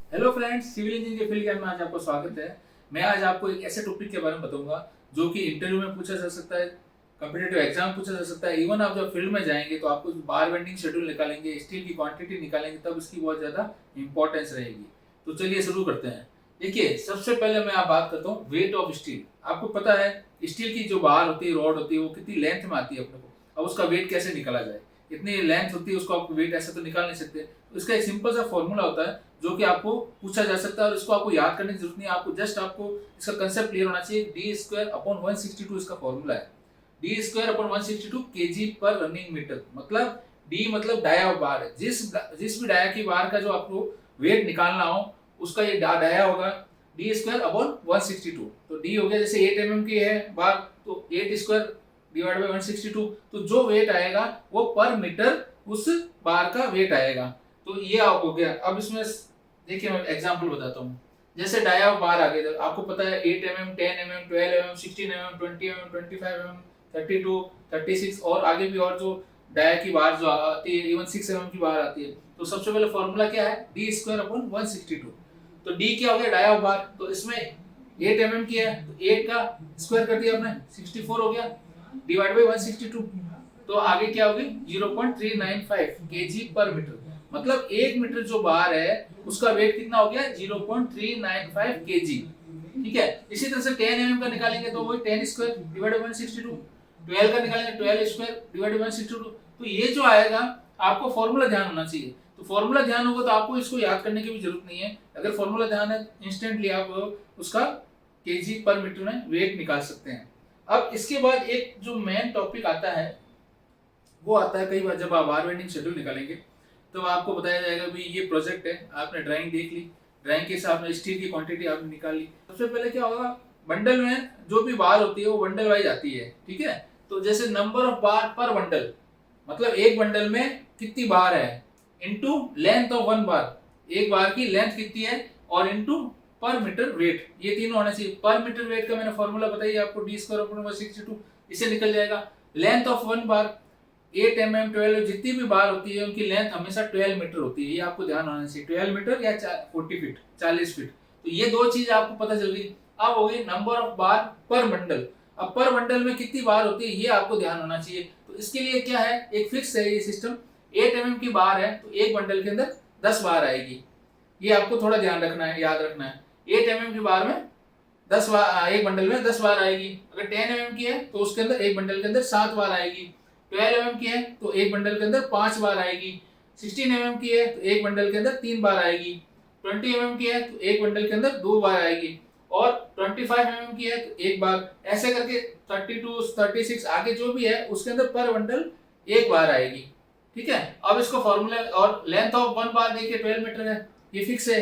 Hello friends, civil engineering के field ज्ञान में आज आपको स्वागत है। मैं आज आपको एक ऐसे टॉपिक के बारे में बताऊंगा जो कि इंटरव्यू में पूछा जा सकता है, कॉम्पिटिटिव एग्जाम पूछा जा सकता है। इवन आप जब फील्ड में जाएंगे तो आपको बार बेंडिंग शेड्यूल निकालेंगे, स्टील की क्वांटिटी निकालेंगे, तब इसकी बहुत ज़्यादा इंपॉर्टेंस रहेगी। तो चलिए शुरू करते हैं। देखिए, सबसे पहले मैं आप बात करता हूँ वेट ऑफ स्टील। आपको पता है स्टील की जो बार होती है, रॉड होती है, वो कितनी लेंथ में आती है अपने को। अब उसका वेट कैसे निकाला जाए? इतनी लेंथ होती है, उसको आप वेट ऐसे तो निकाल नहीं सकते। तो इसका एक सिंपल सा फॉर्मूला होता है जो कि आपको पूछा जा सकता है और इसको आपको याद करने की जरूरत नहीं है। आपको जस्ट आपको इसका कंसेप्ट क्लियर होना चाहिए। डी स्क्वायर अपॉन 162 इसका फॉर्मूला है। डी स्क्वायर अपॉन 162 केजी पर रनिंग मीटर। मतलब डी मतलब डाया बार है। जिस भी डाया की बार का जो आपको वेट निकालना हो उसका ये डाया होगा। D square upon 162। तो डी हो गया, जैसे 8 mm की है बार तो 8 स्क्वायर डिवाइड बाई 162। तो जो वेट आएगा वो पर मीटर उस बार का वेट आएगा। तो ये हो गया। अब इसमें देखिए मैं एग्जांपल बताता हूँ। जैसे डाया बार आ गए, आपको पता है 8 mm, 10 mm, 12 mm, 16 mm, 20 mm, 25 mm, 32, 36 और आगे भी और जो डाया की बार जो आती है, इवन 6 mm की बार आती है। तो सबसे पहले फॉर्मूला क्या है? D square upon 162। तो डी क्या हो गया? डाया बार। तो इसमें 8 mm की है तो 8 का स्क्वायर कर दिया आपने, 64 हो गया, डिवाइड बाई 162। तो आगे क्या होगी? 0.395 केजी पर मीटर। मतलब 1 मीटर जो बार है उसका वेट कितना हो गया? 0.395 केजी। ठीक है। इसी तरह से 10 mm का निकालेंगे तो वही 10 स्क्वायर डिवाइड बाई 162। 12 का निकालेंगे 12 स्क्वायर डिवाइड बाई 162। तो ये जो आएगा आपको फॉर्मूला ध्यान होना चाहिए। तो फॉर्मूला ध्यान होगा तो आपको इसको याद करने की भी जरूरत नहीं है। अगर फॉर्मूला ध्यान है इंस्टेंटली आप उसका केजी पर मीटर में वेट निकाल सकते हैं। अब इसके बाद एक जो मेन टॉपिक आता है वो आता है कई बार जब आप बार बेंडिंग शेड्यूल निकालेंगे तो आपको बताया जाएगा भी ये प्रोजेक्ट है, आपने ड्राइंग देख ली, ड्राइंग के हिसाब से स्टील की क्वांटिटी आपने निकाल ली। सबसे पहले क्या होगा, बंडल में जो भी बार होती है वो बंडल वाइज आती है। ठीक है। तो जैसे नंबर ऑफ बार पर बंडल, मतलब एक बंडल में कितनी बार है into length of one bar, एक बार की लेंथ कितनी है, और इनटू पर मीटर वेट, ये तीनों होना चाहिए। पर मीटर वेट का मैंने फॉर्मूला बताइए आपको, डी स्क्वायर अपॉन 162, इससे निकल जाएगा। Length of one bar 8 mm, 12 जितनी भी बार होती है उनकी लेंथ हमेशा 12 मीटर होती है। ये आपको ध्यान होना चाहिए, 12 मीटर या 40 फीट, 40 फीट। तो ये दो चीज आपको पता चल गई। अब हो गई नंबर ऑफ बार पर बंडल। अब पर बंडल में कितनी बार होती है ये आपको ध्यान होना चाहिए। तो इसके लिए क्या है, एक फिक्स है ये सिस्टम। 8 mm की बार है तो एक बंडल के अंदर 10 बार आएगी। ये आपको थोड़ा ध्यान रखना है, याद रखना है। 8 mm की बार में 10 बार, एक बंडल में 10 बार आएगी। अगर 10 mm की है तो उसके अंदर एक बंडल के अंदर 7 बार आएगी। 12 mm की है तो एक बंडल के अंदर 5 बार आएगी। 16 mm की है तो एक बंडल के अंदर 3 बार आएगी। 20 mm की है तो एक बंडल के अंदर 2 बार आएगी। और 25 mm की है तो एक बार। ऐसे करके 32, 36 आगे जो भी है उसके अंदर पर बंडल एक बार आएगी। ठीक है। अब इसको फॉर्मूला और लेंथ ऑफ वन बार देखिए 12 मीटर है, ये फिक्स है।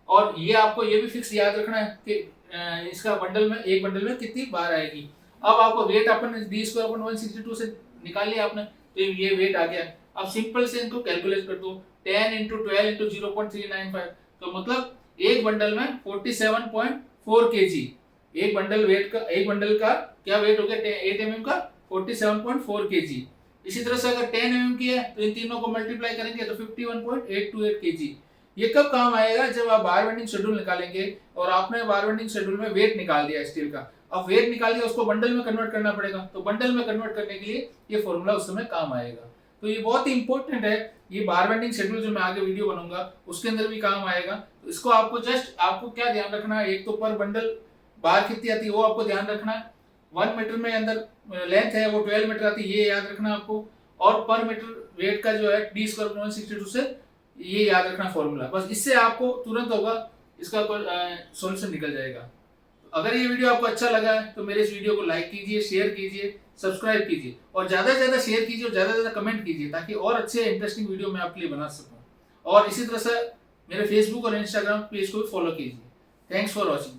और ये आपको ये भी फिक्स याद रखना है कि इसका बंडल में, एक बंडल में कितनी बार आएगी। अब आपको वेट अपन डी स्क्वायर अपन 162 से निकाल लिया आपने, तो ये वेट आ गया। अब सिंपल से इनको कैलकुलेट कर दो, 10 इंटू 12 इंटू 0.395। तो मतलब एक बंडल में 47.4 केजी। एक बंडल वेट का, एक बंडल का क्या वेट हो गया 8 mm का 47.4 केजी। इसी तरह से अगर 10 mm की है तो इन तीनों को मल्टीप्लाई करेंगे तो 51.828 केजी। ये कब काम आएगा? जब आप बार बेंडिंग शेड्यूल निकालेंगे और आपने बार बेंडिंग शेड्यूल में वेट निकाल दिया स्टील का। अब वेट निकाल दिया, उसको बंडल में कन्वर्ट करना पड़ेगा। तो बंडल में कन्वर्ट करने के लिए ये फॉर्मूला उस समय काम आएगा। तो ये बहुत ही इंपॉर्टेंट है। ये बार बेंडिंग शेड्यूल जो मैं आगे वीडियो बनूंगा उसके अंदर भी काम आएगा। तो इसको आपको जस्ट आपको क्या ध्यान रखना है, एक तो पर बंडल बार कितनी आती है वो आपको ध्यान रखना है। 1 मीटर में अंदर लेंथ है वो 12 मीटर आती है, ये याद रखना आपको। और पर मीटर वेट का जो है डी स्क्वायर 162 से ये याद रखना फॉर्मूला। बस इससे आपको तुरंत होगा इसका सॉल्यूशन निकल जाएगा। अगर ये वीडियो आपको अच्छा लगा है तो मेरे इस वीडियो को लाइक कीजिए, शेयर कीजिए, सब्सक्राइब कीजिए और ज़्यादा से ज़्यादा शेयर कीजिए और ज़्यादा से ज़्यादा कमेंट कीजिए ताकि और अच्छे इंटरेस्टिंग वीडियो मैं आपके लिए बना सकूँ। और इसी तरह से मेरे फेसबुक और इंस्टाग्राम पेज को भी फॉलो कीजिए। Thanks for watching.